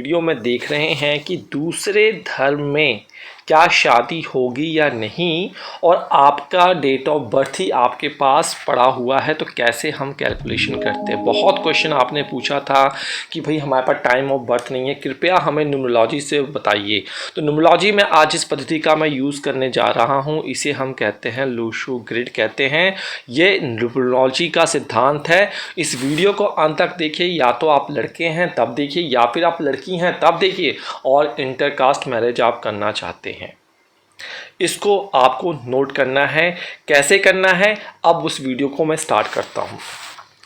Video में देख रहे हैं कि दूसरे धर्म में क्या शादी होगी या नहीं, और आपका डेट ऑफ बर्थ ही आपके पास पड़ा हुआ है, तो कैसे हम कैलकुलेशन करते हैं। बहुत क्वेश्चन आपने पूछा था कि भाई हमारे पास टाइम ऑफ बर्थ नहीं है, कृपया हमें न्यूमरोलॉजी से बताइए। तो न्यूमरोलॉजी में आज इस पद्धति का मैं यूज़ करने जा रहा हूँ, इसे हम कहते हैं लूशू ग्रिड कहते हैं। ये न्यूमरोलॉजी का सिद्धांत है। इस वीडियो को अंत तक देखिए, या तो आप लड़के हैं तब देखिए, या फिर आप लड़की हैं तब देखिए, और इंटरकास्ट मैरिज आप करना चाहते हैं। इसको आपको नोट करना है। कैसे करना है, अब उस वीडियो को मैं स्टार्ट करता हूँ।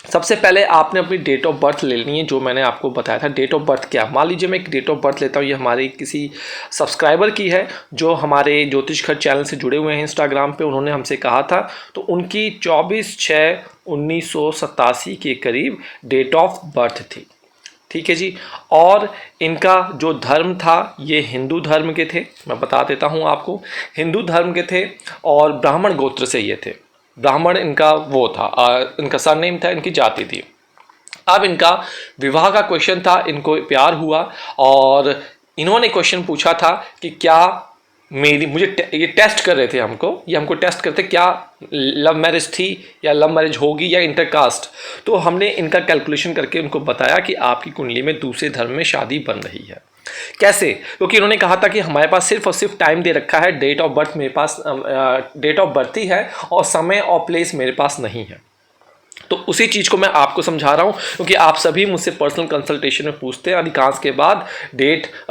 सबसे पहले आपने अपनी डेट ऑफ बर्थ ले लेनी है, जो मैंने आपको बताया था। डेट ऑफ बर्थ क्या, मान लीजिए मैं एक डेट ऑफ बर्थ लेता हूँ, ये हमारी किसी सब्सक्राइबर की है जो हमारे ज्योतिष घर चैनल से जुड़े हुए हैं इंस्टाग्राम पे, उन्होंने हमसे कहा था। तो उनकी 24/6/1987 के करीब डेट ऑफ बर्थ थी, ठीक है जी। और इनका जो धर्म था ये हिंदू धर्म के थे, मैं बता देता हूँ आपको, हिंदू धर्म के थे और ब्राह्मण गोत्र से ये थे। ब्राह्मण इनका वो था, इनका सरनेम था, इनकी जाति थी। अब इनका विवाह का क्वेश्चन था, इनको प्यार हुआ और इन्होंने क्वेश्चन पूछा था कि क्या ये टेस्ट कर रहे थे हमको टेस्ट करते क्या लव मैरिज थी या लव मैरिज होगी या इंटरकास्ट। तो हमने इनका कैलकुलेशन करके उनको बताया कि आपकी कुंडली में दूसरे धर्म में शादी बन रही है। कैसे, क्योंकि इन्होंने कहा था कि हमारे पास सिर्फ और सिर्फ टाइम दे रखा है, डेट ऑफ बर्थ मेरे पास डेट ऑफ बर्थ ही है और समय और प्लेस मेरे पास नहीं है। तो उसी चीज़ को मैं आपको समझा रहा हूँ, क्योंकि आप सभी मुझसे पर्सनल कंसल्टेशन में पूछते हैं, अधिकांश के बाद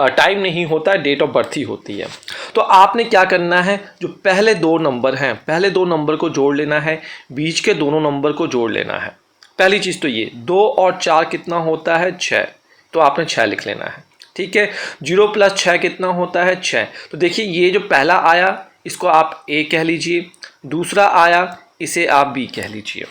टाइम नहीं होता है, डेट ऑफ बर्थ ही होती है। तो आपने क्या करना है, जो पहले दो नंबर हैं, पहले दो नंबर को जोड़ लेना है, बीच के दोनों नंबर को जोड़ लेना है। पहली चीज़ तो ये 2 और 4 कितना होता है, 6, तो आपने 6 लिख लेना है, ठीक है। 0 + 6 कितना होता है, 6। तो देखिए ये जो पहला आया इसको आप A कह लीजिए, दूसरा आया इसे आप B कह लीजिए,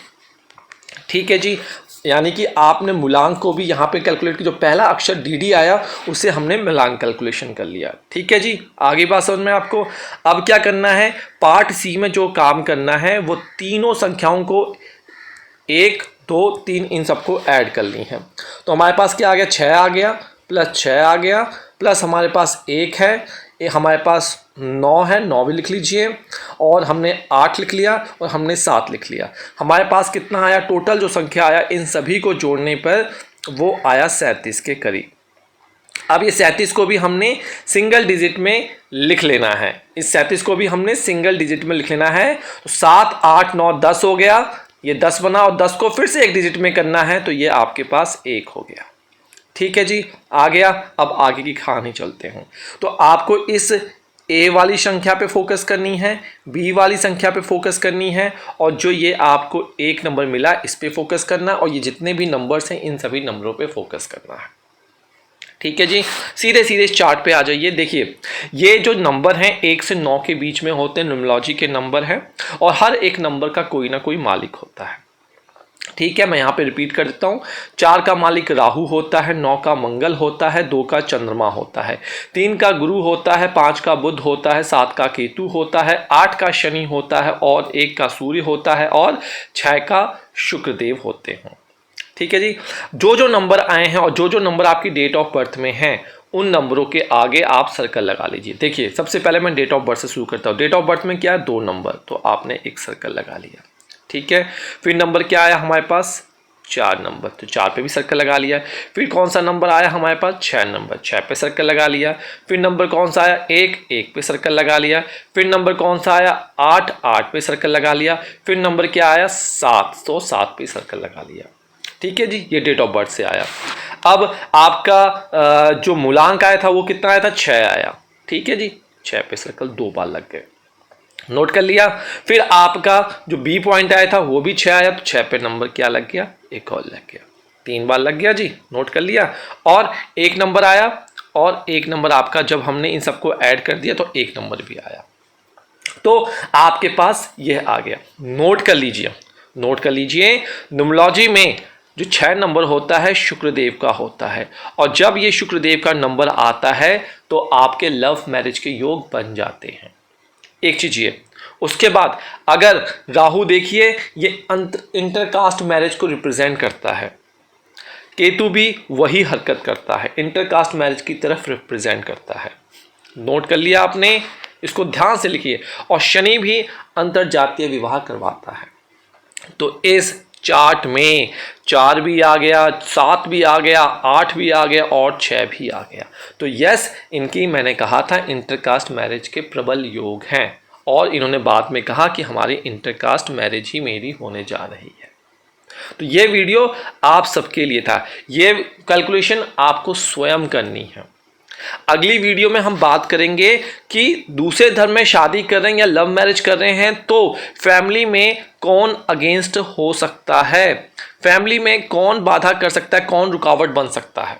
ठीक है जी। यानी कि आपने मूलांक को भी यहाँ पे कैलकुलेट की, जो पहला अक्षर DD आया उसे हमने मूलांक कैलकुलेशन कर लिया, ठीक है जी। आगे बात समझ में आपको। अब क्या करना है, पार्ट C में जो काम करना है वो तीनों संख्याओं को 1 2 3 इन सबको ऐड करनी है। तो हमारे पास क्या आ गया, 6 आ गया, प्लस 6 आ गया, प्लस हमारे पास 1 है, हमारे पास 9 है, 9 भी लिख लीजिए, और हमने 8 लिख लिया और हमने 7 लिख लिया। हमारे पास कितना आया, टोटल जो संख्या आया इन सभी को जोड़ने पर वो आया 37 के करीब। अब ये 37 को भी हमने सिंगल डिजिट में लिख लेना है, इस 37 को भी हमने सिंगल डिजिट में लिख लेना है। तो 7 8 9 10 हो गया, ये 10 बना, और 10 को फिर से एक डिजिट में करना है, तो ये आपके पास 1 हो गया, ठीक है जी। आ गया। अब आगे की कहानी चलते हैं। तो आपको इस A वाली संख्या पे फोकस करनी है, B वाली संख्या पे फोकस करनी है, और जो ये आपको 1 नंबर मिला इस पे फोकस करना, और ये जितने भी नंबर्स हैं इन सभी नंबरों पे फोकस करना है, ठीक है जी। सीधे सीधे इस चार्ट पे आ जाइए। देखिए ये जो नंबर हैं 1 से 9 के बीच में होते हैं, न्यूमरोलॉजी के नंबर हैं, और हर एक नंबर का कोई ना कोई मालिक होता है, ठीक है। मैं यहाँ पे रिपीट कर देता हूँ। 4 का मालिक राहु होता है, 9 का मंगल होता है, 2 का चंद्रमा होता है, 3 का गुरु होता है, 5 का बुध होता है, 7 का केतु होता है, 8 का शनि होता है, और 1 का सूर्य होता है, और 6 का शुक्रदेव होते हैं, ठीक है जी। जो जो नंबर आए हैं और जो जो नंबर आपकी डेट ऑफ बर्थ में हैं उन नंबरों के आगे आप सर्कल लगा लीजिए। देखिए सबसे पहले मैं डेट ऑफ बर्थ से शुरू करता हूँ। डेट ऑफ बर्थ में क्या है, 2 नंबर, तो आपने एक सर्कल लगा लिया, ठीक है। फिर नंबर क्या आया हमारे पास, 4 नंबर, तो 4 पे भी सर्कल लगा लिया। फिर कौन सा नंबर आया हमारे पास, 6 नंबर, 6 पे सर्कल लगा लिया। फिर नंबर कौन सा आया, 1, 1 पे सर्कल लगा लिया। फिर नंबर कौन सा आया, 8, 8 पे सर्कल लगा लिया। फिर नंबर क्या आया, 7, तो 7 पे सर्कल लगा लिया, ठीक है जी। ये डेट ऑफ बर्थ से आया। अब आपका जो मूलांक आया था वो कितना आया था, 6 आया, ठीक है जी। 6 पे सर्कल 2 बार लग गए, नोट कर लिया। फिर आपका जो बी पॉइंट आया था वो भी 6 आया, तो 6 पे नंबर क्या लग गया, एक और लग गया, 3 बार लग गया जी, नोट कर लिया। और 1 नंबर आया, और 1 नंबर आपका जब हमने इन सबको ऐड कर दिया तो 1 नंबर भी आया, तो आपके पास यह आ गया। नोट कर लीजिए, नोट कर लीजिए। न्यूमरोलॉजी में जो 6 नंबर होता है शुक्रदेव का होता है, और जब ये शुक्रदेव का नंबर आता है तो आपके लव मैरिज के योग बन जाते हैं। एक चीज ये, उसके बाद अगर राहु देखिए ये इंटरकास्ट मैरिज को रिप्रेजेंट करता है, केतु भी वही हरकत करता है, इंटरकास्ट मैरिज की तरफ रिप्रेजेंट करता है। नोट कर लिया आपने, इसको ध्यान से लिखिए। और शनि भी अंतरजातीय विवाह करवाता है। तो इस चार्ट में 4 भी आ गया, 7 भी आ गया, 8 भी आ गया और 6 भी आ गया। तो यस, इनकी मैंने कहा था इंटरकास्ट मैरिज के प्रबल योग हैं, और इन्होंने बाद में कहा कि हमारी इंटरकास्ट मैरिज ही मेरी होने जा रही है। तो ये वीडियो आप सबके लिए था। ये कैलकुलेशन आपको स्वयं करनी है। अगली वीडियो में हम बात करेंगे कि दूसरे धर्म में शादी कर रहे हैं या लव मैरिज कर रहे हैं तो फैमिली में कौन अगेंस्ट हो सकता है, फैमिली में कौन बाधा कर सकता है, कौन रुकावट बन सकता है।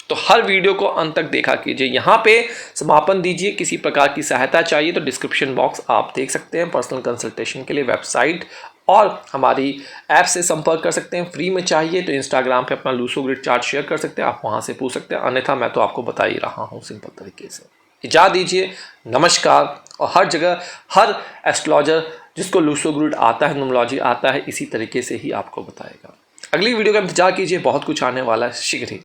तो हर वीडियो को अंत तक देखा कीजिए। यहाँ पे समापन दीजिए। किसी प्रकार की सहायता चाहिए तो डिस्क्रिप्शन बॉक्स आप देख सकते हैं। पर्सनल कंसल्टेशन के लिए वेबसाइट और हमारी ऐप से संपर्क कर सकते हैं। फ्री में चाहिए तो इंस्टाग्राम पे अपना लूसो ग्रिड चार्ट शेयर कर सकते हैं, आप वहाँ से पूछ सकते हैं। अन्यथा मैं तो आपको बता ही रहा हूँ सिंपल तरीके से। इजाज़त दीजिए, नमस्कार। और हर जगह हर एस्ट्रोलॉजर जिसको लूसो ग्रिड आता है, न्यूमरोलॉजी आता है, इसी तरीके से ही आपको बताएगा। अगली वीडियो का इंतजार कीजिए, बहुत कुछ आने वाला है शीघ्र ही।